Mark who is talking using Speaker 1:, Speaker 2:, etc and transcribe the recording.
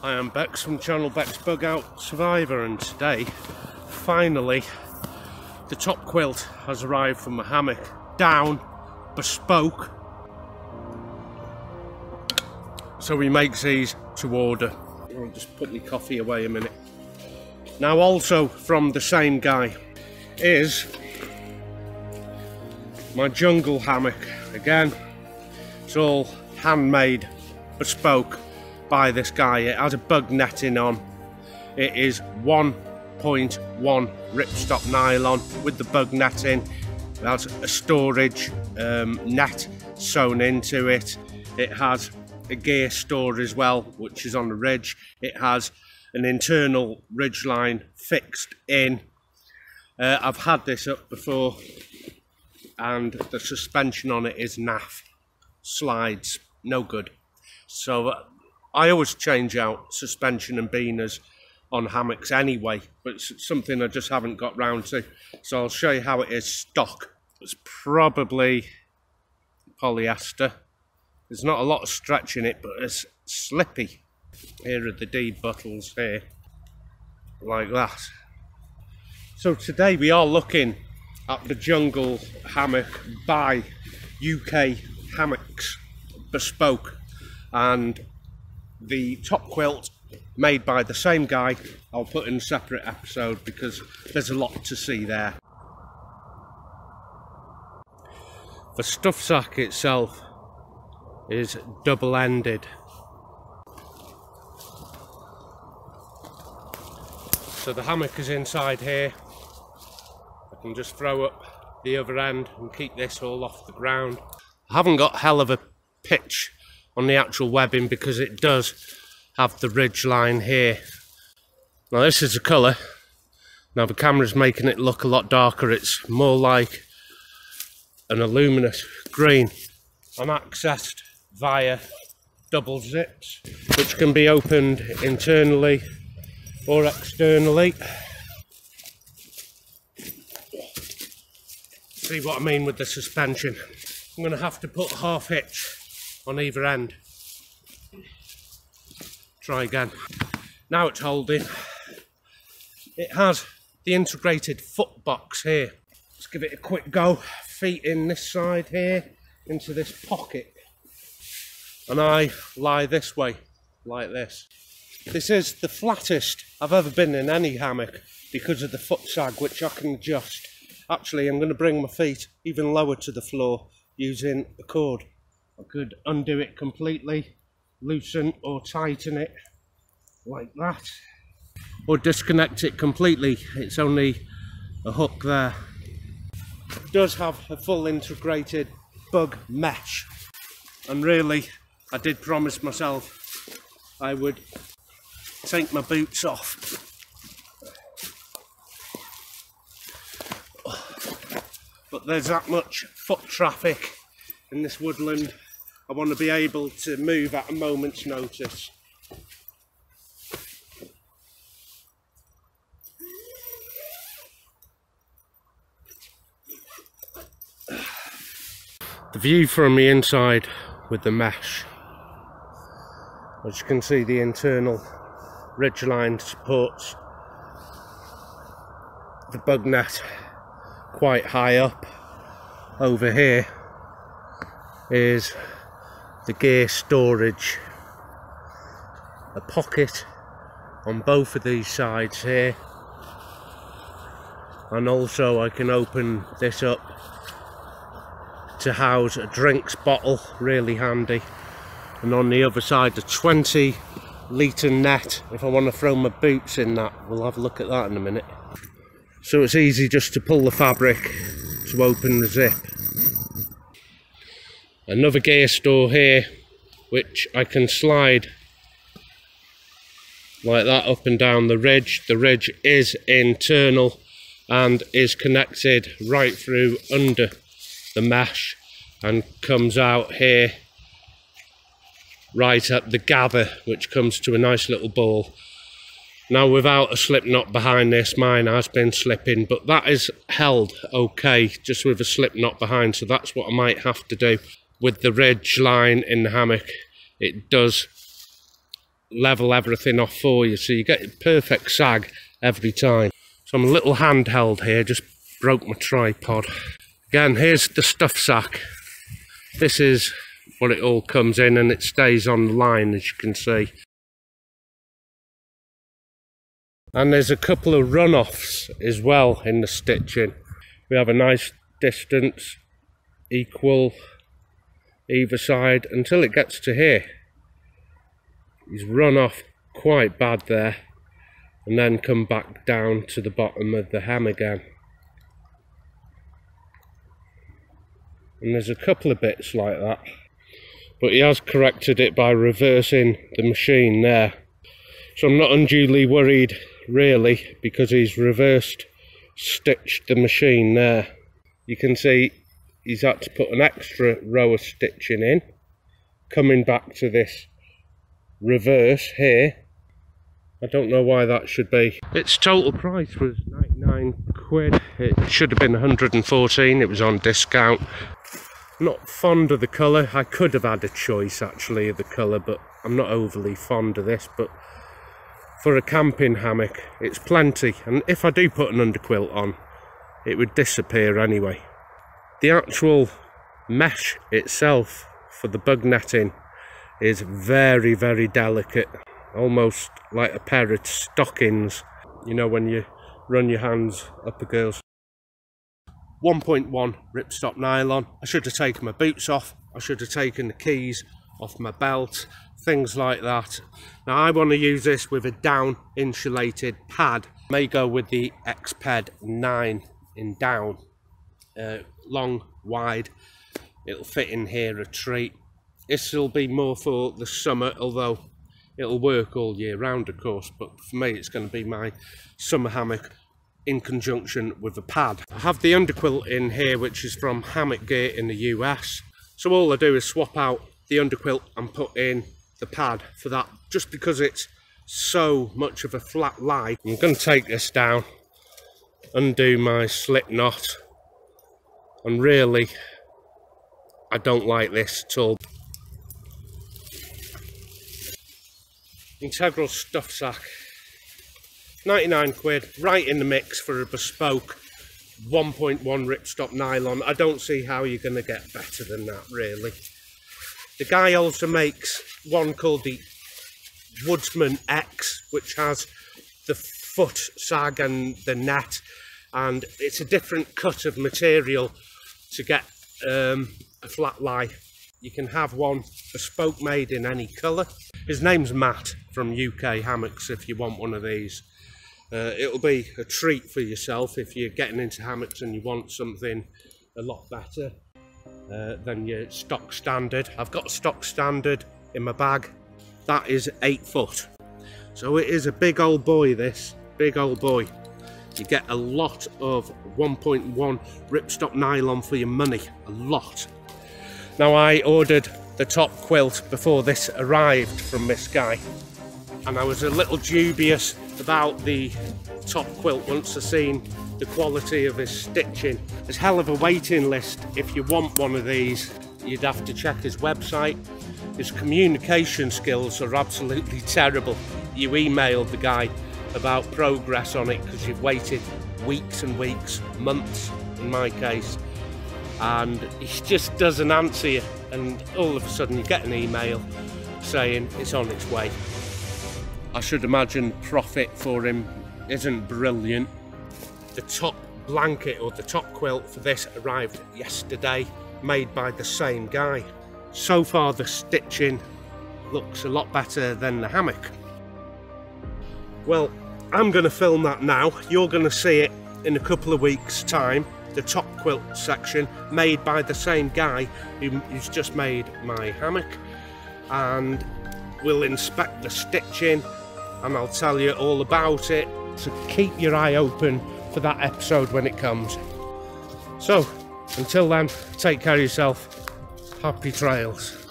Speaker 1: I am Bex from channel bexbugoutsurvivor, and today, finally, the top quilt has arrived from my hammock. Down, Bespoke. So he makes these to order. I'll just put my coffee away a minute. Now also from the same guy is my jungle hammock. Again, it's all handmade, bespoke by this guy. It has a bug netting on. It is 1.1 ripstop nylon with the bug netting. It has a storage net sewn into it. It has a gear store as well, which is on the ridge. It has an internal ridge line fixed in. I've had this up before, and the suspension on it is naff. Slides, no good. So I always change out suspension and beaners on hammocks anyway, but it's something I just haven't got round to. So I'll show you how it is stock. It's probably polyester. There's not a lot of stretch in it, but it's slippy. Here are the deed buttons here, like that. So today we are looking at the jungle hammock by UKHammocks Bespoke, and the top quilt made by the same guy I'll put in a separate episode because there's a lot to see there. The stuff sack itself is double-ended, so the hammock is inside here. I can just throw up the other end and keep this all off the ground. I haven't got hell of a pitch on the actual webbing because it does have the ridge line here. Now this is the colour. Now the camera's making it look a lot darker. It's more like an luminous green, and accessed via double zips, which can be opened internally or externally. See what I mean with the suspension? I'm going to have to put half hitch on either end. Try again. Now it's holding. It has the integrated foot box here. Let's give it a quick go. Feet in this side here into this pocket, and I lie this way like this. This is the flattest I've ever been in any hammock because of the foot sag, which I can adjust. Actually, I'm going to bring my feet even lower to the floor using a cord. I could undo it completely, loosen or tighten it like that, or disconnect it completely. It's only a hook there. It does have a full integrated bug mesh, and really I did promise myself I would take my boots off. But there's that much foot traffic in this woodland, I want to be able to move at a moment's notice. The view from the inside with the mesh, as you can see, the internal ridgeline supports the bug net quite high up. Over here is the gear storage, a pocket on both of these sides here, and also I can open this up to house a drinks bottle, really handy. And on the other side, a 20-litre net if I want to throw my boots in that. We'll have a look at that in a minute. So it's easy just to pull the fabric to open the zip. Another gear store here, which I can slide like that up and down the ridge. The ridge is internal and is connected right through under the mesh and comes out here right at the gather, which comes to a nice little ball. Now, without a slip knot behind this, mine has been slipping, but that is held okay just with a slip knot behind, so that's what I might have to do. With the ridge line in the hammock, it does level everything off for you, so you get perfect sag every time. So I'm a little handheld here, just broke my tripod. Again, here's the stuff sack. This is what it all comes in, and it stays on the line, as you can see. And there's a couple of runoffs as well in the stitching. We have a nice distance, equal either side, until it gets to here. He's run off quite bad there, and then come back down to the bottom of the hem again. And there's a couple of bits like that, but he has corrected it by reversing the machine there. So I'm not unduly worried really, because he's reversed stitched the machine there. You can see he's had to put an extra row of stitching in, coming back to this reverse here. I don't know why that should be. Its total price was 99 quid. It should have been 114, it was on discount. Not fond of the colour. I could have had a choice actually of the colour, but I'm not overly fond of this. But for a camping hammock, it's plenty, and if I do put an underquilt on, it would disappear anyway. The actual mesh itself for the bug netting is very, very delicate, almost like a pair of stockings, you know, when you run your hands up a girl's. 1.1 ripstop nylon. I should have taken my boots off, I should have taken the keys off my belt, things like that. Now I want to use this with a down insulated pad. May go with the Xped 9 in down, long, wide. It'll fit in here a treat. This will be more for the summer, although it'll work all year round of course, but for me it's going to be my summer hammock in conjunction with a pad. I have the underquilt in here, which is from Hammock Gear in the US. So all I do is swap out the underquilt and put in the pad for that, just because it's so much of a flat lie. I'm going to take this down, undo my slip knot, and really I don't like this at all. Integral stuff sack, 99 quid, right in the mix for a bespoke 1.1 ripstop nylon. I don't see how you're going to get better than that really. The guy also makes one called the Woodsman X, which has the foot sag and the net, and it's a different cut of material to get a flat lie. You can have one bespoke made in any colour. His name's Matt from UKHammocks if you want one of these. It'll be a treat for yourself if you're getting into hammocks and you want something a lot better than your stock standard. I've got a stock standard in my bag. That is 8 foot. So it is a big old boy, this. Big old boy. You get a lot of 1.1 ripstop nylon for your money. A lot. Now I ordered the top quilt before this arrived from this guy, and I was a little dubious about the top quilt once I seen the quality of his stitching. There's hell of a waiting list. If you want one of these, you'd have to check his website. His communication skills are absolutely terrible. You emailed the guy about progress on it because you've waited weeks and weeks, months in my case, and he just doesn't answer you, and all of a sudden you get an email saying it's on its way. I should imagine profit for him isn't brilliant. The top blanket or the top quilt for this arrived yesterday, made by the same guy. So far the stitching looks a lot better than the hammock. Well, I'm going to film that now. You're going to see it in a couple of weeks' time. The top quilt section made by the same guy who's just made my hammock, and we'll inspect the stitching and I'll tell you all about it. So keep your eye open for that episode when it comes. So until then, take care of yourself. Happy trails.